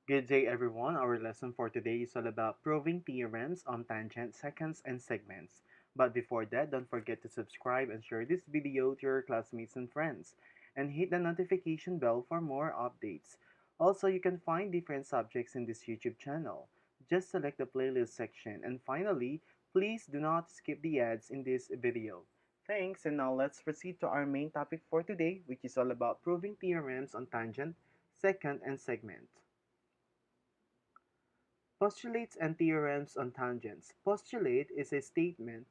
Good day, everyone. Our lesson for today is all about proving theorems on tangents, secants, and segments. But before that, don't forget to subscribe and share this video to your classmates and friends. And hit the notification bell for more updates. Also, you can find different subjects in this YouTube channel. Just select the playlist section. And finally, please do not skip the ads in this video. Thanks, and now let's proceed to our main topic for today, which is all about proving theorems on tangent, secant, and segment. Postulates and theorems on tangents. Postulate is a statement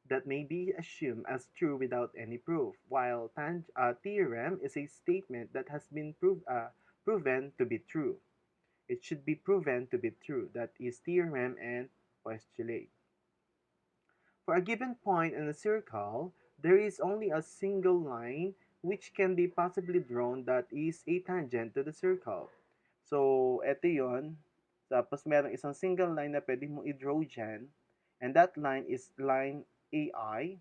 that may be assumed as true without any proof, while theorem is a statement that has been proven to be true. It should be proven to be true. That is theorem and postulate. For a given point in a circle, there is only a single line which can be possibly drawn that is a tangent to the circle. So, eto yun. Tapos, merong isang single line na pwede mong i-draw dyan. And that line is line AI.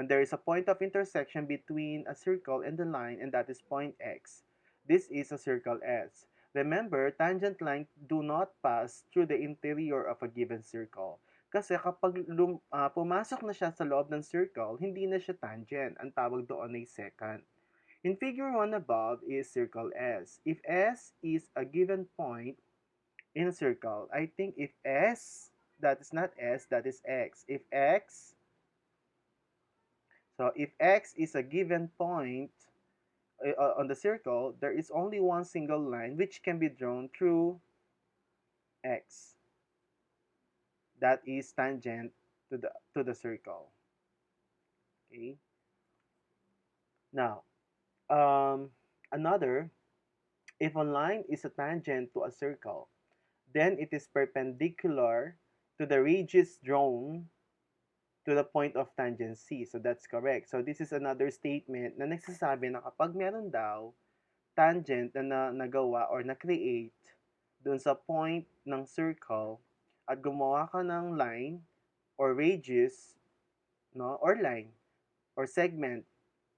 And there is a point of intersection between a circle and the line, and that is point X. This is a circle S. Remember, tangent lines do not pass through the interior of a given circle. Kasi kapag pumasok na siya sa loob ng circle, hindi na siya tangent. Ang tawag doon ay secant. In figure 1 above is circle S. If S is a given point in a circle, I think if S, that is not S, that is X. If X is a given point on the circle, there is only one single line which can be drawn through X. That is tangent to the circle. Okay. Now, another, if a line is a tangent to a circle, then it is perpendicular to the radius drawn to the point of tangency. So that's correct. So this is another statement na nagsasabi na kapag meron daw tangent na nagawa or na-create dun sa point ng circle at gumawa ka ng line or radius, no, or line or segment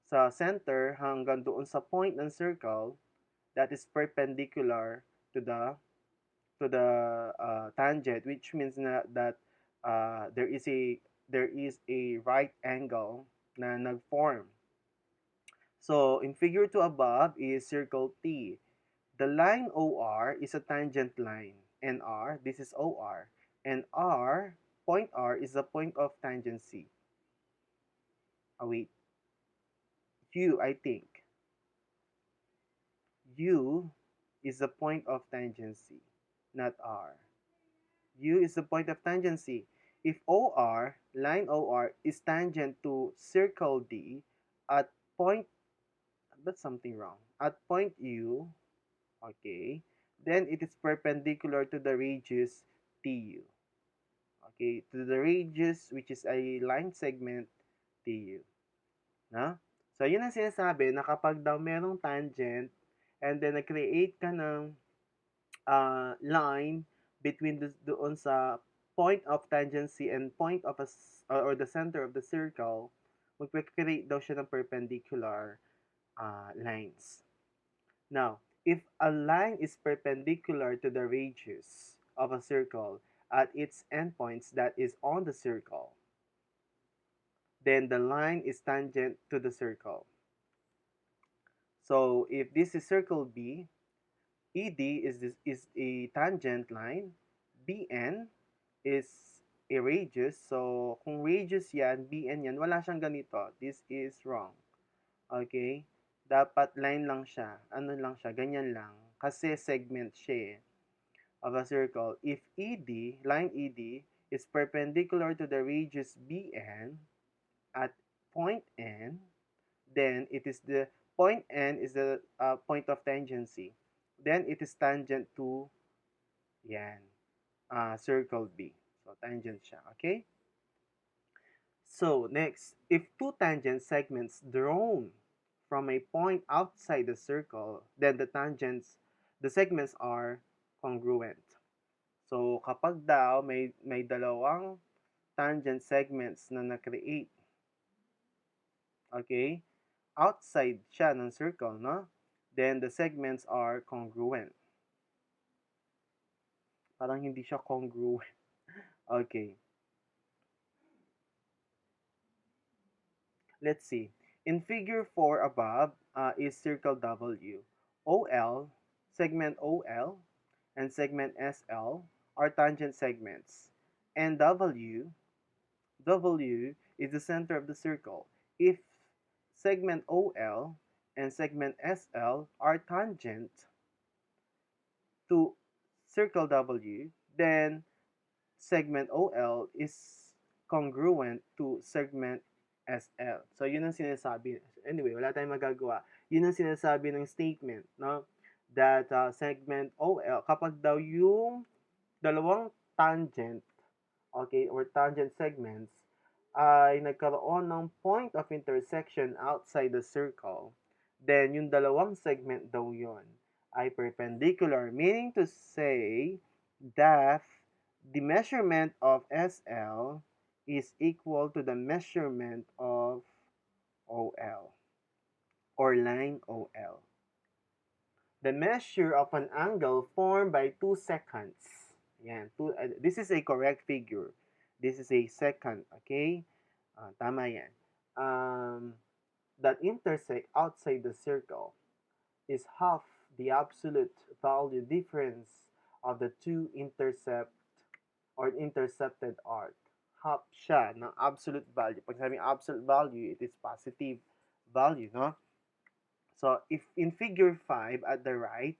sa center hanggang doon sa point ng circle that is perpendicular to the tangent, which means that there is a right angle na nag-form. So in figure 2 above is circle T. The line OR is a tangent line, and R, this is OR, and point R is the point of tangency. Wait, U, I think. U is the point of tangency, not R. U is the point of tangency. If OR, line OR, is tangent to circle D at point, that's something wrong, at point U, okay, then it is perpendicular to the radius TU. Okay, to the radius which is a line segment TU. Na? So, yun ang sinasabi na kapag daw merong tangent and then nag-create ka ng line between doon sa point of tangency and point of or the center of the circle, magpe-create daw siya ng perpendicular lines. Now, if a line is perpendicular to the radius of a circle at its endpoints that is on the circle, then the line is tangent to the circle. So, if this is circle B, ED is a tangent line, BN is a radius. So, kung radius yan, BN yan, wala siyang ganito. This is wrong. Okay? Dapat line lang siya. Ano lang siya? Ganyan lang. Kasi segment siya of a circle. If ED, line ED, is perpendicular to the radius BN at point N, then it is the point N is the point of tangency. Then it is tangent to yan, circle B. So, tangent siya. Okay? So, next, if two tangent segments drawn from a point outside the circle, then the segments are congruent. So, kapag daw may dalawang tangent segments na na-create, okay, outside siya ng circle, no? Then the segments are congruent. Parang hindi siya congruent. Okay. Let's see. In figure 4 above is circle W. OL, segment OL, and segment SL are tangent segments. And W is the center of the circle. If segment OL and segment SL are tangent to circle W, then segment OL is congruent to segment SL. So, yun ang sinasabi. Anyway, wala tayong magagawa. Yun ang sinasabi ng statement, no? That segment OL, kapag daw yung dalawang tangent, okay, or tangent segments, ay nagkaroon ng point of intersection outside the circle, then yung dalawang segment daw yon ay perpendicular, meaning to say that the measurement of SL is equal to the measurement of OL or line OL. The measure of an angle formed by two seconds. Yan, this is a correct figure. This is a secant, okay? Tama yan. That intersect outside the circle is half the absolute value difference of the two intercept or intercepted arc. Half siya ng absolute value. Pag sabing absolute value, it is positive value, no? So, if in figure 5 at the right,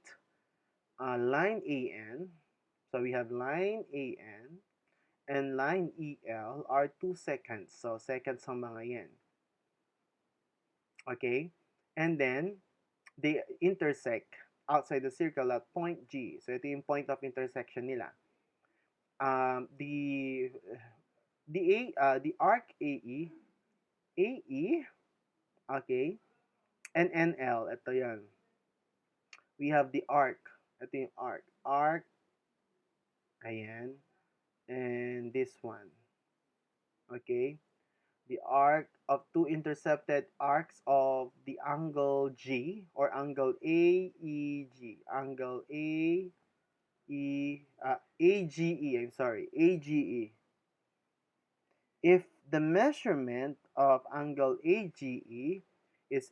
line AN, so we have line AN and line EL are 2 seconds. So, seconds ang mga yan. Okay? And then, they intersect outside the circle at point G. So, ito yung point of intersection nila. The arc AE, okay, and NL, ito yan. We have the arc. Ito yung arc, ayan, and this one. Okay? The arc of two intercepted arcs of the angle G or angle AEG. Angle AGE, I'm sorry, AGE. If the measurement of angle AGE is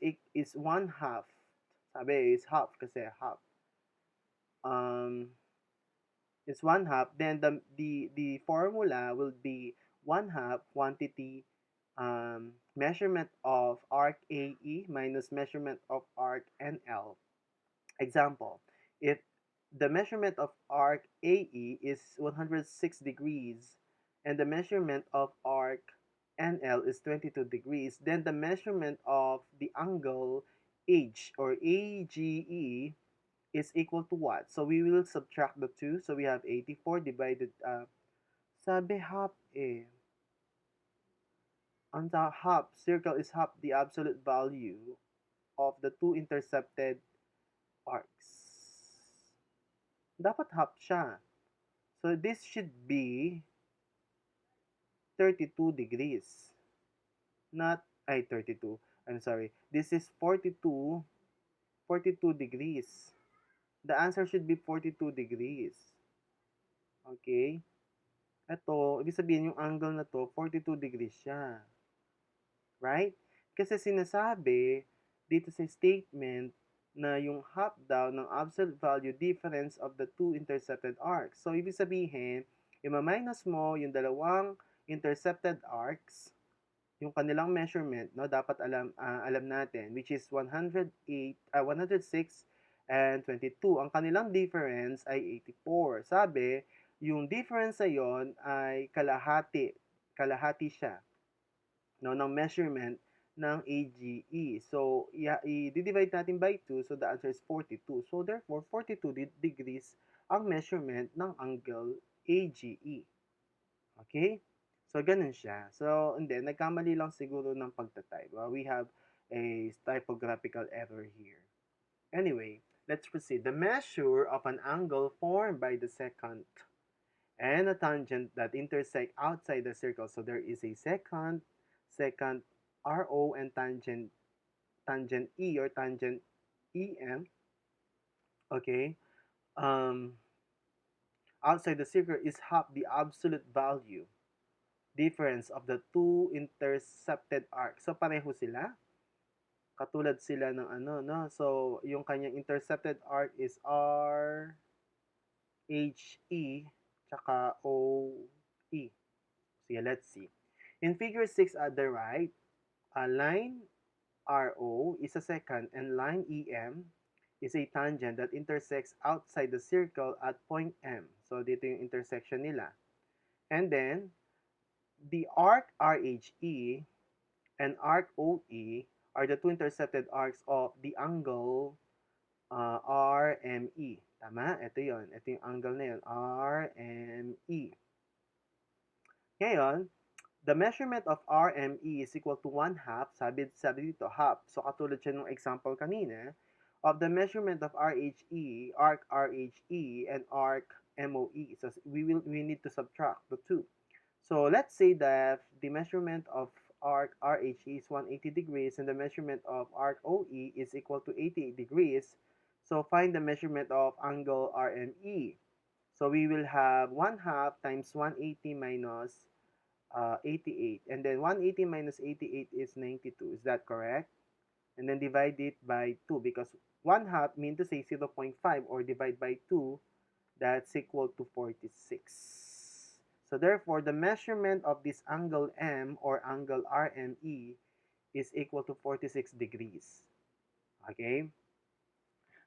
1/2, sabi is half kasi half. Is 1/2, then the formula will be 1/2 quantity measurement of arc AE minus measurement of arc NL. Example, if the measurement of arc AE is 106 degrees and the measurement of arc NL is 22 degrees, then the measurement of the angle H or AGE is equal to what? So we will subtract the two. So we have 84 divided, sabi half eh. On the half, circle is half the absolute value of the two intercepted arcs. Dapat half siya. So this should be 32 degrees. Not, 32. I'm sorry. This is 42 degrees. The answer should be 42 degrees. Okay? Ito, ibig sabihin yung angle na to, 42 degrees siya. Right? Kasi sinasabi dito sa statement na yung half daw ng absolute value difference of the two intercepted arcs. So, ibig sabihin, i-minus mo yung dalawang intercepted arcs, yung kanilang measurement, no, dapat alam natin, which is 106 and 22. Ang kanilang difference ay 84. Sabi, yung difference na yon ay kalahati siya, no, ng measurement ng AGE. So, i-divide natin by 2, so the answer is 42. So, therefore, 42 degrees ang measurement ng angle AGE. Okay? So, ganun siya. So, and then, nagkamali lang siguro ng pagtatype. We have a typographical error here. Anyway, let's proceed. The measure of an angle formed by the secant and a tangent that intersect outside the circle. So, there is a secant RO, and tangent E or tangent EM. Okay? outside the circle is half the absolute value difference of the two intercepted arcs. So, pareho sila. Katulad sila ng ano, no? So, yung kanyang intercepted arc is R, H, E, tsaka O, E. So, yeah, let's see. In figure 6 at the right, a line RO is a secant and line EM is a tangent that intersects outside the circle at point M. So, dito yung intersection nila. And then, the arc RHE and arc OE are the two intercepted arcs of the angle RME. Tama? Ito yon. Ito yung angle na yun. RME. Ngayon, the measurement of RME is equal to 1/2. Sabi dito, half. So, katulad siya ng example kanina, of the measurement of RHE, arc RHE, and arc MOE. So, we need to subtract the two. So, let's say that the measurement of arc RHE is 180 degrees and the measurement of arc OE is equal to 88 degrees. So, find the measurement of angle RME. So, we will have 1/2 times 180 minus 88. And then 180 minus 88 is 92. Is that correct? And then divide it by 2 because 1/2 mean to say 0.5 or divide by 2, that's equal to 46. So therefore, the measurement of this angle M or angle RME is equal to 46 degrees. Okay?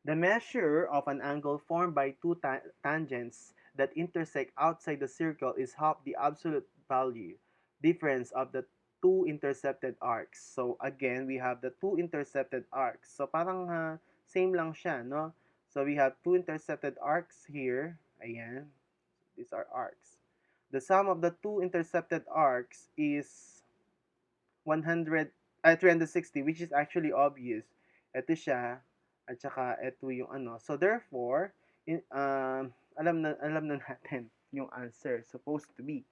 The measure of an angle formed by two tangents that intersect outside the circle is half the absolute value difference of the two intercepted arcs. So again, we have the two intercepted arcs. So parang same lang siya, no? So we have two intercepted arcs here. Ayan. These are arcs. The sum of the two intercepted arcs is 360, which is actually obvious. Ito siya, at saka ito yung ano. So therefore, alam na natin yung answer supposed to be.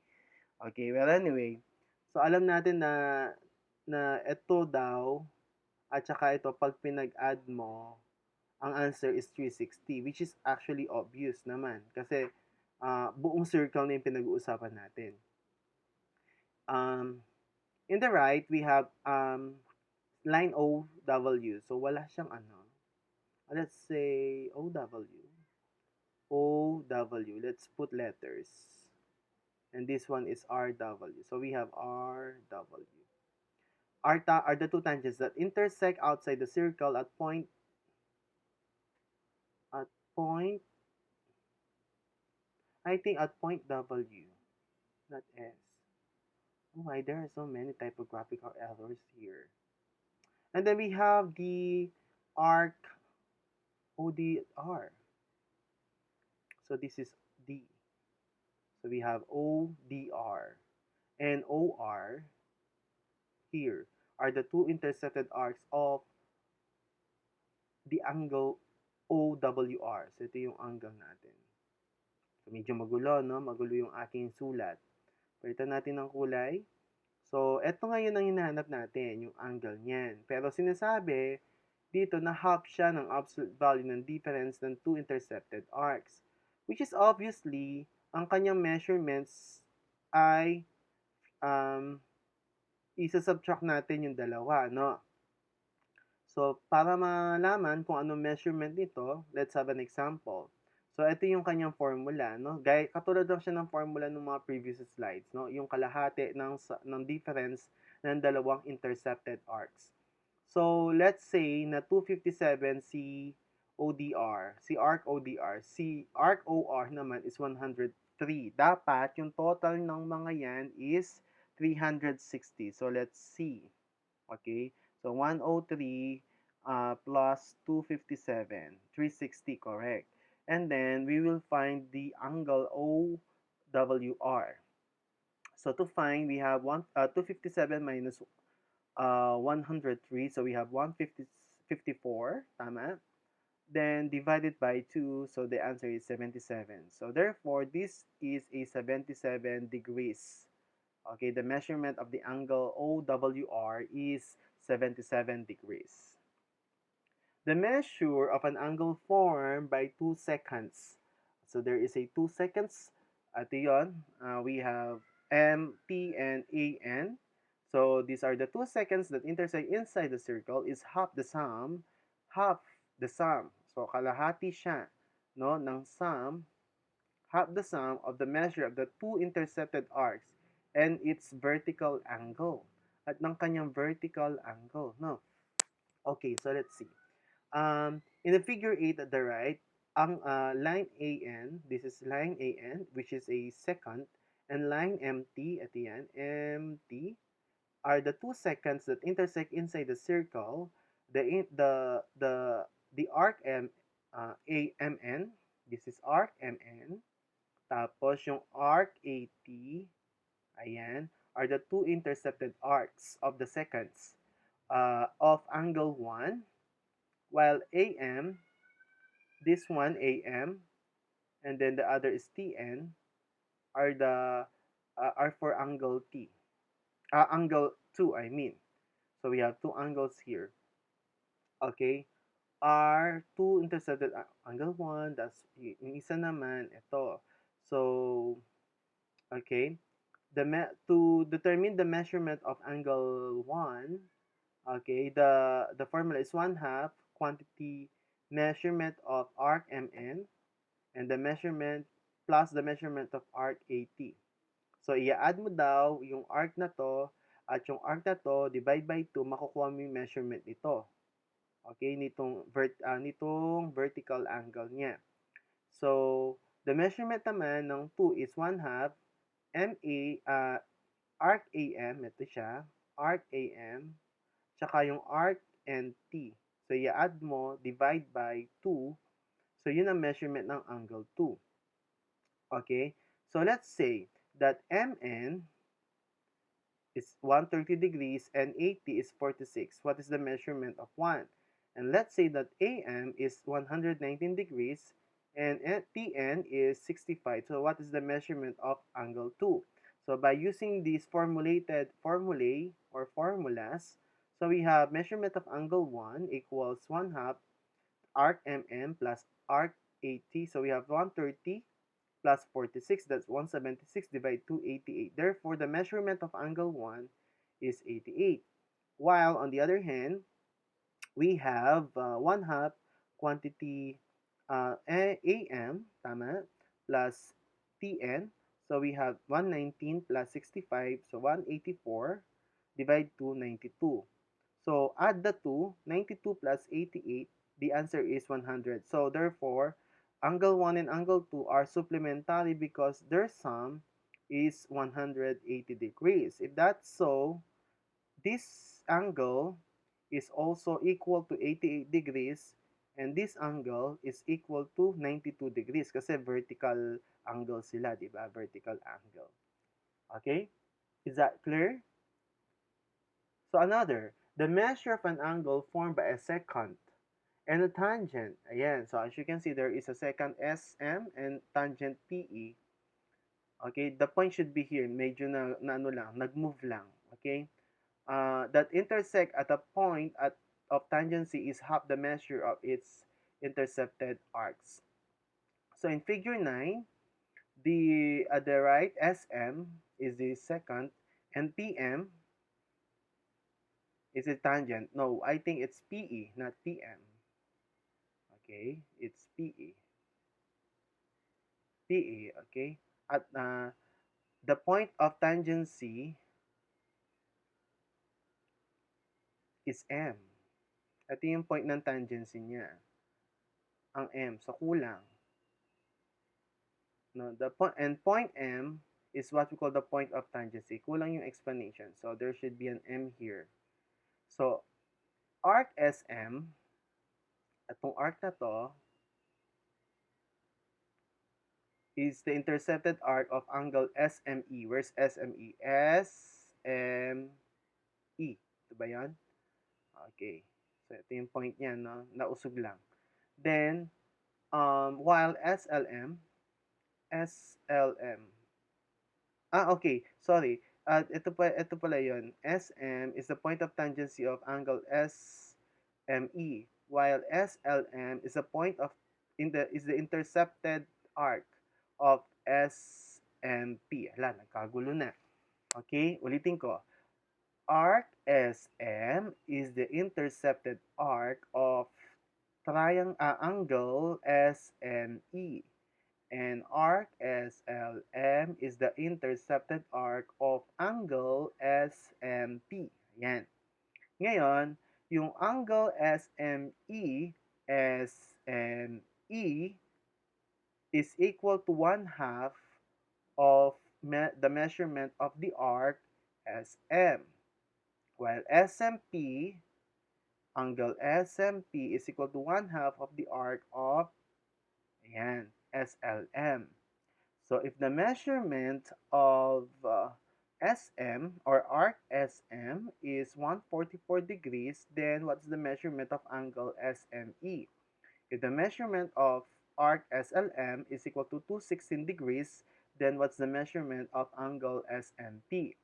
Okay, well anyway. So alam natin na ito daw at saka ito pag pinag-add mo, ang answer is 360, which is actually obvious naman kasi buong circle na yung pinag-uusapan natin. In the right, we have line OW. So, wala siyang ano. Let's say OW. OW. Let's put letters. And this one is RW. So, we have RW. Are the two tangents that intersect outside the circle at point, I think at point W, not S. Oh my, there are so many typographical errors here. And then we have the arc ODR. So this is D. So we have ODR and OR here are the two intersected arcs of the angle OWR. So ito yung angle natin. So medyo magulo, no? Magulo yung aking sulat. Palitan natin ng kulay. So, eto ngayon ang hinahanap natin, yung angle niyan. Pero sinasabi dito na half siya ng absolute value ng difference ng two intercepted arcs. Which is obviously, ang kanyang measurements ay isa-subtract natin yung dalawa, no? So, para malaman kung anong measurement nito, let's have an example. So, ito yung kanyang formula, no? Katulad lang siya ng formula ng mga previous slides, no? Yung kalahati ng difference ng dalawang intercepted arcs. So, let's say na 257 si ODR, si arc ODR, si arc OR naman is 103. Dapat yung total ng mga yan is 360. So, let's see. Okay? So, 103 plus 257, 360, correct. And then, we will find the angle OWR. So, to find, we have 257 minus 103. So, we have 154, tama? Then, divided by 2, so the answer is 77. So, therefore, this is a 77 degrees. Okay, the measurement of the angle OWR is 77 degrees. The measure of an angle formed by two secants. So there is a 2 seconds. Ito yun. We have M, T, and A, N. So these are the 2 seconds that intersect inside the circle is half the sum. So kalahati siya, no, ng sum, half the sum of the measure of the two intercepted arcs and its vertical angle. At ng kanyang vertical angle, no? Okay, so let's see. In the figure 8 at the right, ang line AN, this is line AN, which is a secant, and line MT at the end, MT, are the 2 seconds that intersect inside the circle. The arc AMN, this is arc MN, tapos yung arc AT, ayan, are the two intercepted arcs of the seconds of angle 1, while AM, this one AM, and then the other is TN, are for angle T, angle 2, I mean. So we have two angles here. Okay, are two intercepted angle 1, that's yung isa naman ito. So okay, to determine the measurement of angle 1, okay, the formula is 1/2 quantity measurement of arc MN and the measurement plus the measurement of arc AT. So, i-add mo daw yung arc na to at yung arc na to, divide by 2, makukuha mo yung measurement nito. Okay, nitong vertical angle niya. So, the measurement naman ng 2 is 1/2 MA, arc AM, ito siya, arc AM, tsaka yung arc and T. So, i-add mo, divide by 2. So, yun ang measurement ng angle 2. Okay? So, let's say that MN is 130 degrees and AT is 46. What is the measurement of 1? And let's say that AM is 119 degrees and TN is 65. So, what is the measurement of angle 2? So, by using these formulated formulae or formulas, so we have measurement of angle 1 equals 1/2 arc MM plus arc AT. So, we have 130 plus 46, that's 176 divided 2, 88. Therefore, the measurement of angle 1 is 88. While on the other hand, we have 1/2 quantity AM, tama, plus TN. So we have 119 plus 65, so 184 divide 2, 92. So add the 2, 92 plus 88, the answer is 100. So therefore, angle 1 and angle 2 are supplementary because their sum is 180 degrees. If that's so, this angle is also equal to 88 degrees and this angle is equal to 92 degrees kasi vertical angle sila, di ba? Vertical angle. Okay? Is that clear? So another, the measure of an angle formed by a secant and a tangent. Ayan, so as you can see, there is a secant SM and tangent PE. Okay, the point should be here. Medyo na ano lang, nag-move lang. Okay? That intersect at a point of tangency is half the measure of its intercepted arcs. So in figure 9, at the right SM is the secant and PM is a tangent. No, I think it's PE, not PM. Okay, it's PE. PE, okay? At the point of tangency is M. Ito yung point ng tangency niya. Ang M, so kulang. No, point M is what we call the point of tangency. Kulang yung explanation. So there should be an M here. So arc SM, itong arc na to, is the intercepted arc of angle SME. Where's SME? SME. Ito ba yan? Okay. So ito yung point niya, no? Nausog lang. Then, while SLM, okay, sorry. Ito pala yun. SM is the point of tangency of angle SME, while SLM is the point of is the intercepted arc of SMP. Ala, nagkagulo na. Okay, ulitin ko. Arc SM is the intercepted arc of angle SME. And arc SLM is the intercepted arc of angle SMP. Yan. Ngayon, yung angle SME is equal to 1/2 of the measurement of the arc SM. While SMP, angle SMP is equal to 1/2 of the arc of ayan, SLM. So if the measurement of SM or arc SM is 144 degrees, then what's the measurement of angle SME? If the measurement of arc SLM is equal to 216 degrees, then what's the measurement of angle SMP?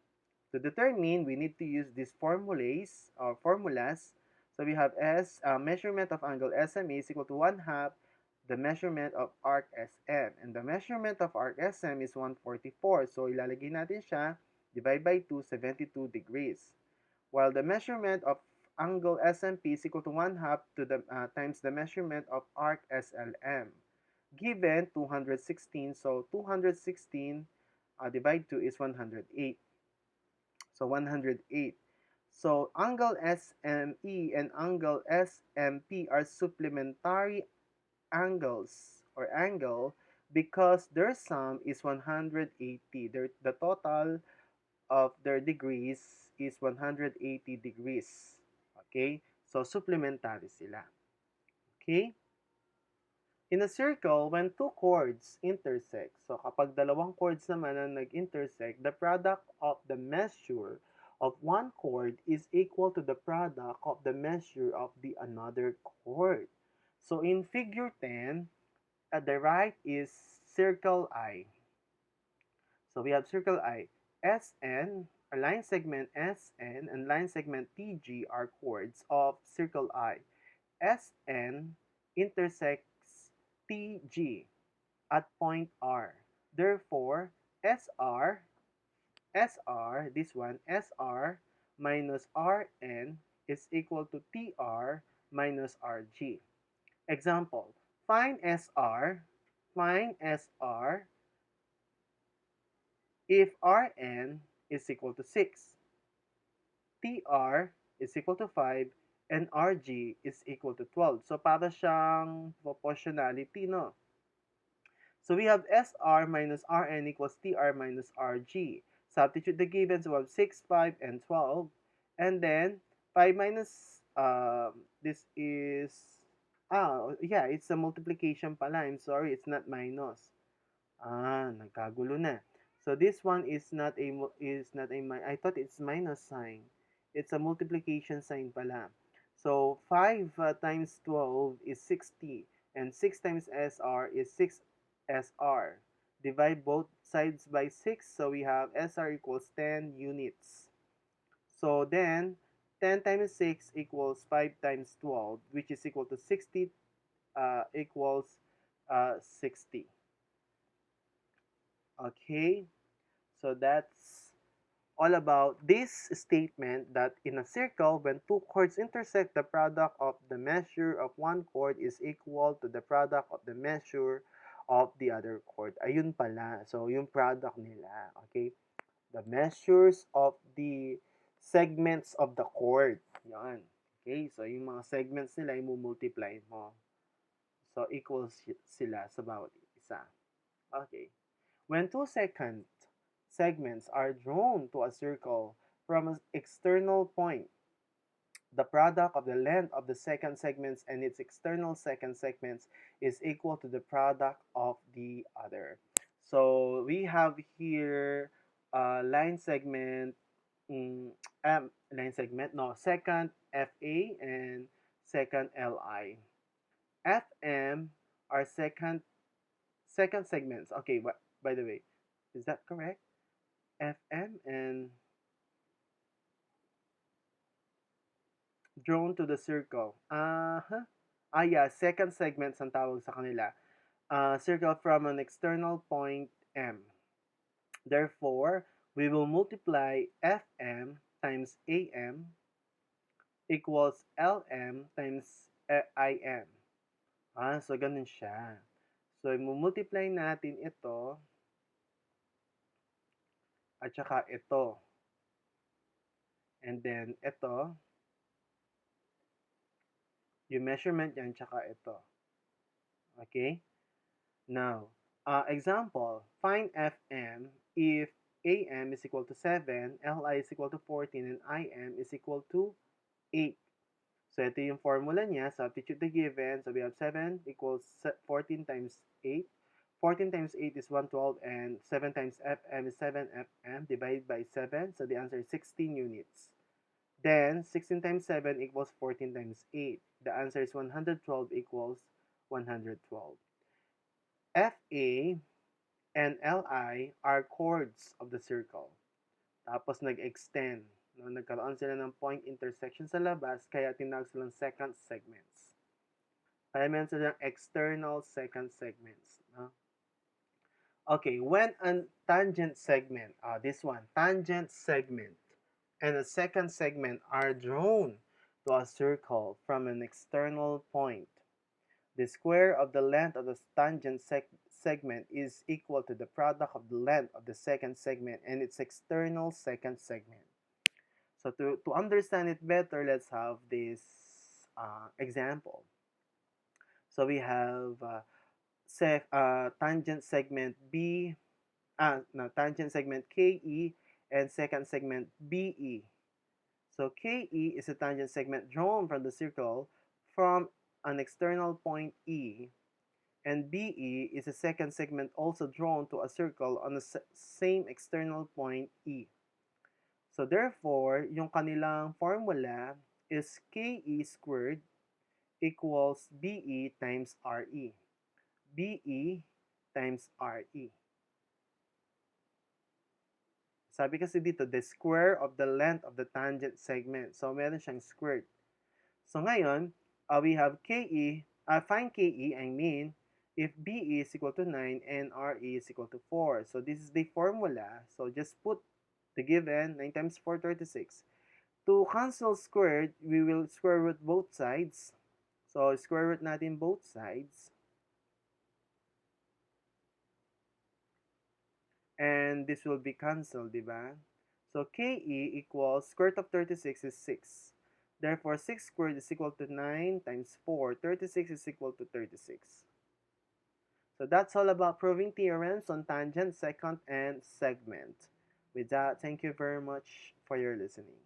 To determine, we need to use these formulas. So we have measurement of angle SME is equal to 1/2 the measurement of arc SM. And the measurement of arc SM is 144. So ilalagay natin siya, divide by 2, 72 degrees. While the measurement of angle SMP is equal to 1/2 to the times the measurement of arc SLM. Given 216, so 216 divide 2 is 108. So 108. So angle SME and angle SMP are supplementary angles or angle because their sum is 180. The total of their degrees is 180 degrees. Okay? So supplementary sila. Okay? In a circle, when two chords intersect, so kapag dalawang chords naman ang nag-intersect, the product of the measure of one chord is equal to the product of the measure of the another chord. So in figure 10, at the right is circle I. So we have circle I. SN, a line segment SN and line segment TG are chords of circle I. SN intersects TG at point R. Therefore, this one, SR minus RN is equal to TR minus RG. Example, find SR if Rn is equal to 6, Tr is equal to 5, and Rg is equal to 12. So, para siyang proportionality, no? So, we have Sr minus Rn equals Tr minus Rg. Substitute the given, so we have 6, 5, and 12. And then, 5 minus, this is, yeah, it's a multiplication pala. I'm sorry, it's not minus. Nagkagulo na. So this one is not a I thought it's minus sign. It's a multiplication sign pala. So 5 times 12 is 60 and 6 times SR is 6 SR. Divide both sides by 6, so we have SR equals 10 units. So then 10 times 6 equals 5 times 12, which is equal to 60 equals 60. Okay, so that's all about this statement that in a circle, when two chords intersect, the product of the measure of one chord is equal to the product of the measure of the other chord. Ayun pala. So, yung product nila. Okay? The measures of the segments of the chord. Yan. Okay? So, yung mga segments nila, i-multiply mo. So, equals sila sa bawat isa. Okay. When two segments are drawn to a circle from an external point, the product of the length of the second segments and its external second segments is equal to the product of the other. So we have here line segment, secant FA and secant LI. FM are second segments. Okay, by the way, is that correct? FM and drawn to the circle. Yeah, second segments ang tawag sa kanila. circle from an external point M. Therefore, we will multiply Fm times Am equals Lm times Im. So ganun siya. So, multiply natin ito at saka ito. And then, ito, yung measurement yan, tsaka ito. Okay? Now, example, find Fm if Am is equal to 7, Li is equal to 14, and Im is equal to 8. So, ito yung formula niya. Substitute the given. So, we have 7 equals 14 times 8. 14 times 8 is 112, and 7 times Fm is 7 Fm divided by 7. So, the answer is 16 units. Then, 16 times 7 equals 14 times 8. The answer is 112 equals 112. Fa and Li are chords of the circle. Tapos nag-extend. No? Nagkaroon sila ng point intersection sa labas, kaya tinawag silang secant segments. Kaya meron silang external secant segments. No? Okay, when a tangent segment, this one, tangent segment, and a secant segment are drawn to a circle from an external point, the square of the length of the tangent segment is equal to the product of the length of the secant segment and its external secant segment. So to understand it better, let's have this example. So we have tangent segment tangent segment KE and secant segment BE. So KE is a tangent segment drawn from the circle from an external point E, and BE is a secant segment also drawn to a circle on the same external point E. So therefore, yung kanilang formula is KE squared equals BE times RE. BE times RE. Sabi kasi dito, the square of the length of the tangent segment. So, meron siyang squared. So, ngayon, we have KE, find KE, I mean, if BE is equal to 9 and RE is equal to 4. So, this is the formula. So, just put the given, 9 times 4, 36. To cancel squared, we will square root both sides. So, square root natin both sides. And this will be cancelled, diba? So, KE equals, square root of 36 is 6. Therefore, 6 squared is equal to 9 times 4. 36 is equal to 36. So, that's all about proving theorems on tangent, secant, and segment. With that, thank you very much for your listening.